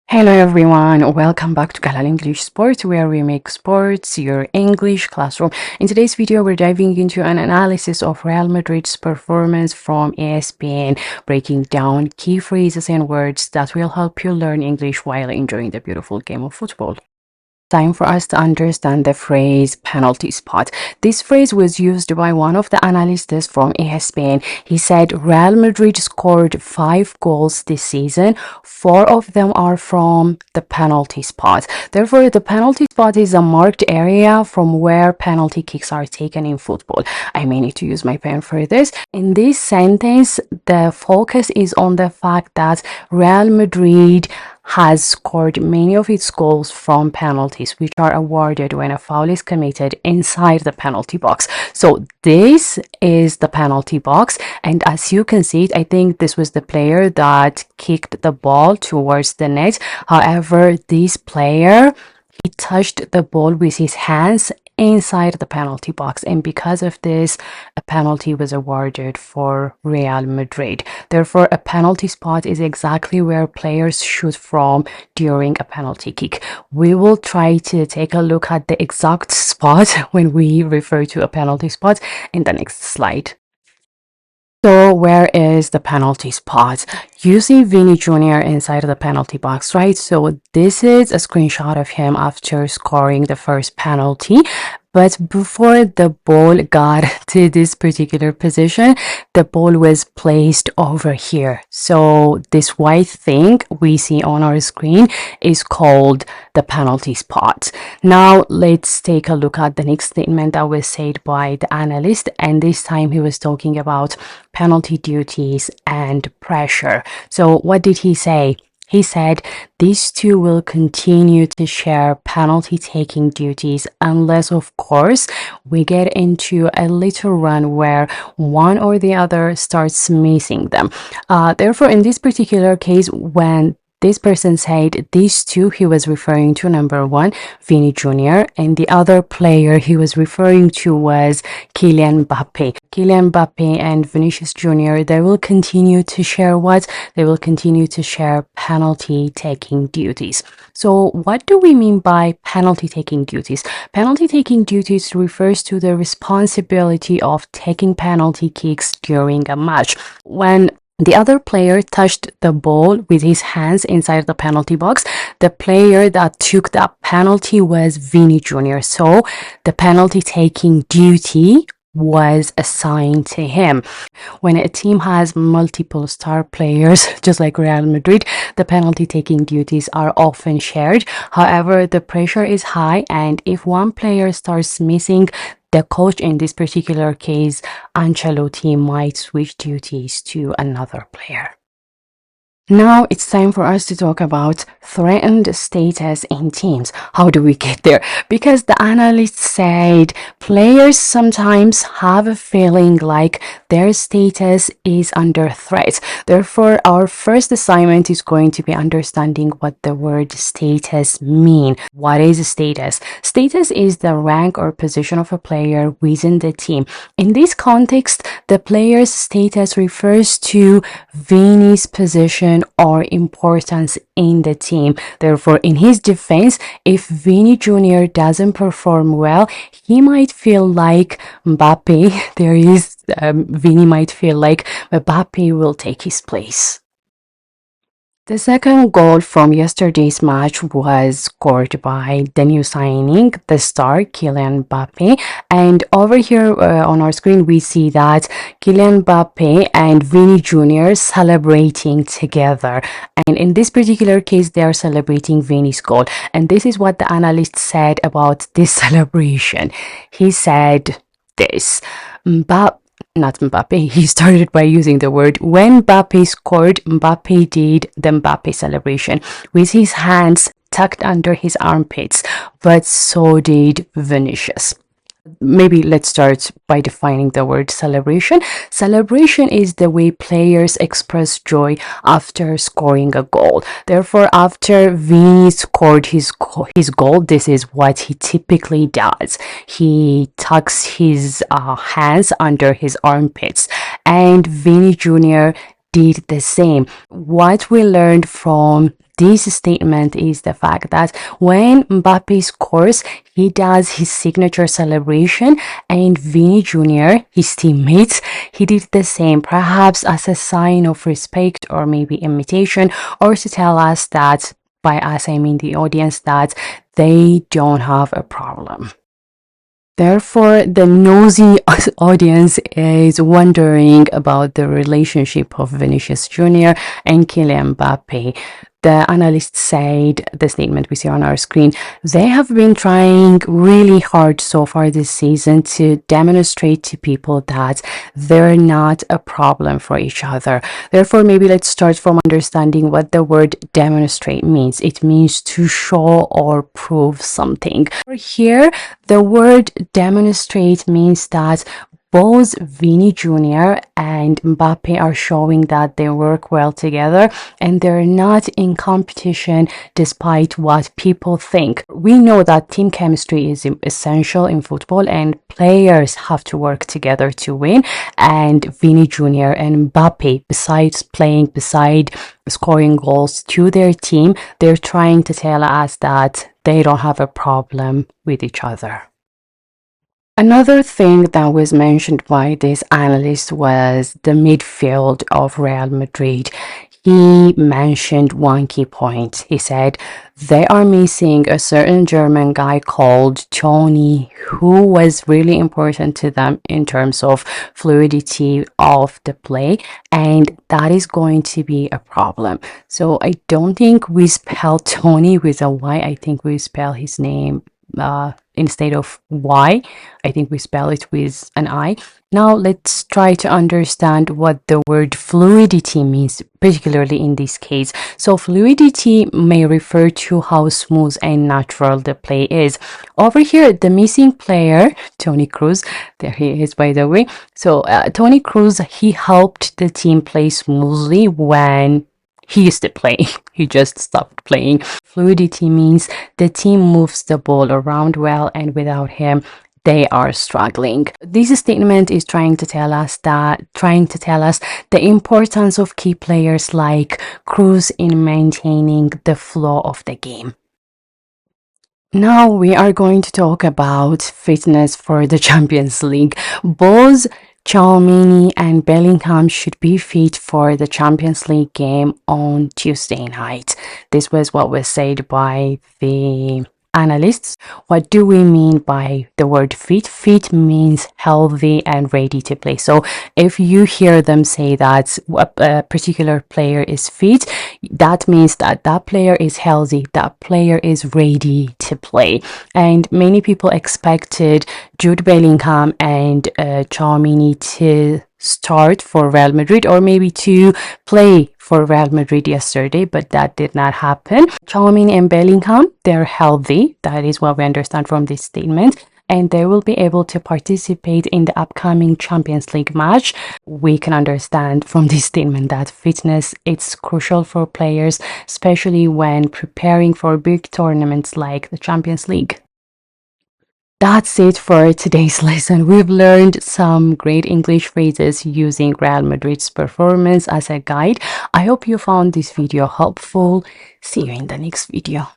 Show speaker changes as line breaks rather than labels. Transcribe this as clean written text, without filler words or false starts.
Hello everyone, welcome back to Kalal English Sports, where we make sports your English classroom. In today's video, we're diving into an analysis of Real Madrid's performance from ESPN, breaking down key phrases and words that will help you learn English while enjoying the beautiful game of football. Time for us to understand the phrase penalty spot. This phrase was used by one of the analysts from ESPN. He said Real Madrid scored 5 goals this season. 4 of them are from the penalty spot. Therefore, the penalty spot is a marked area from where penalty kicks are taken in football. I may need to use my pen for this. In this sentence, the focus is on the fact that Real Madrid has scored many of its goals from penalties, which are awarded when a foul is committed inside the penalty box. So this is the penalty box, and as you can see, I think this was the player that kicked the ball towards the net. However, this player, he touched the ball with his hands inside the penalty box, and because of this, a penalty was awarded for Real Madrid. Therefore, a penalty spot is exactly where players shoot from during a penalty kick. We will try to take a look at the exact spot when we refer to a penalty spot in the next slide. So where is the penalty spot? You see Vini Jr. inside of the penalty box, right? So this is a screenshot of him after scoring the first penalty. But before the ball got to this particular position, the ball was placed over here. So this white thing we see on our screen is called the penalty spot. Now let's take a look at the next statement that was said by the analyst, and this time he was talking about penalty duties and pressure. So what did he say? He said these two will continue to share penalty taking duties unless, of course, we get into a little run where one or the other starts missing them. Therefore, in this particular case, when this person said these two, he was referring to number 1, Vini Jr., and the other player he was referring to was Kylian Mbappe. Kylian Mbappe and Vinicius Jr., they will continue to share what? They will continue to share penalty taking duties. So what do we mean by penalty taking duties? Penalty taking duties refers to the responsibility of taking penalty kicks during a match. When the other player touched the ball with his hands inside the penalty box, the player that took that penalty was Vini Jr. So the penalty taking duty was assigned to him. When a team has multiple star players, just like Real Madrid, the penalty taking duties are often shared. However, the pressure is high, and if one player starts missing, the coach, in this particular case, Ancelotti, might switch duties to another player. Now it's time for us to talk about threatened status in teams. How do we get there? Because the analyst said players sometimes have a feeling like their status is under threat. Therefore, our first assignment is going to be understanding what the word status mean. What is status? Status is the rank or position of a player within the team. In this context, the player's status refers to Vini's position or importance in the team. Therefore, in his defense, if Vini Jr. doesn't perform well, he might feel like Mbappe, Vini might feel like Mbappe will take his place. The second goal from yesterday's match was scored by the new signing, the star Kylian Mbappe. And over here on our screen, we see that Kylian Mbappe and Vini Jr. celebrating together. And in this particular case, they are celebrating Vini's goal. And this is what the analyst said about this celebration. He said this: he started by using the word, when Mbappe scored, Mbappe did the Mbappe celebration with his hands tucked under his armpits, but so did Vinicius. Maybe let's start by defining the word celebration. Celebration is the way players express joy after scoring a goal. Therefore, after Vini scored his goal, this is what he typically does. He tucks his hands under his armpits, and Vini Jr. did the same. What we learned from this statement is the fact that when Mbappe scores, he does his signature celebration, and Vini Jr., his teammates, he did the same, perhaps as a sign of respect or maybe imitation, or to tell us that, by us I mean the audience, that they don't have a problem. Therefore, the nosy audience is wondering about the relationship of Vinicius Jr. and Kylian Mbappe. The analysts said, the statement we see on our screen, they have been trying really hard so far this season to demonstrate to people that they're not a problem for each other. Therefore, maybe let's start from understanding what the word demonstrate means. It means to show or prove something. Here, the word demonstrate means that both Vini Jr. and Mbappe are showing that they work well together and they're not in competition despite what people think. We know that team chemistry is essential in football and players have to work together to win. And Vini Jr. and Mbappe, besides scoring goals to their team, they're trying to tell us that they don't have a problem with each other. Another thing that was mentioned by this analyst was the midfield of Real Madrid. He mentioned one key point. He said they are missing a certain German guy called Tony, who was really important to them in terms of fluidity of the play, and that is going to be a problem. So I don't think we spell Tony with a Y. I think we spell his name instead of Y, I think we spell it with an I. Now let's try to understand what the word fluidity means, particularly in this case. So fluidity may refer to how smooth and natural the play is. Over here, the missing player, Toni Kroos, there he is, by the way. So Toni Kroos, he helped the team play smoothly when he used to play. He just stopped playing. Fluidity means the team moves the ball around well, and without him, they are struggling. This statement is trying to tell us the importance of key players like Kroos in maintaining the flow of the game. Now we are going to talk about fitness for the Champions League. Both Tchouaméni and Bellingham should be fit for the Champions League game on Tuesday night. This was what was said by the analysts. What do we mean by the word fit? Fit means healthy and ready to play. So if you hear them say that a particular player is fit, that means that that player is healthy, that player is ready to play. And many people expected Jude Bellingham and Tchouaméni to start for Real Madrid, or maybe to play for Real Madrid yesterday, but that did not happen. Tchouaméni and Bellingham, they're healthy. That is what we understand from this statement, and they will be able to participate in the upcoming Champions League match. We can understand from this statement that fitness is crucial for players, especially when preparing for big tournaments like the Champions League. That's it for today's lesson. We've learned some great English phrases using Real Madrid's performance as a guide. I hope you found this video helpful. See you in the next video.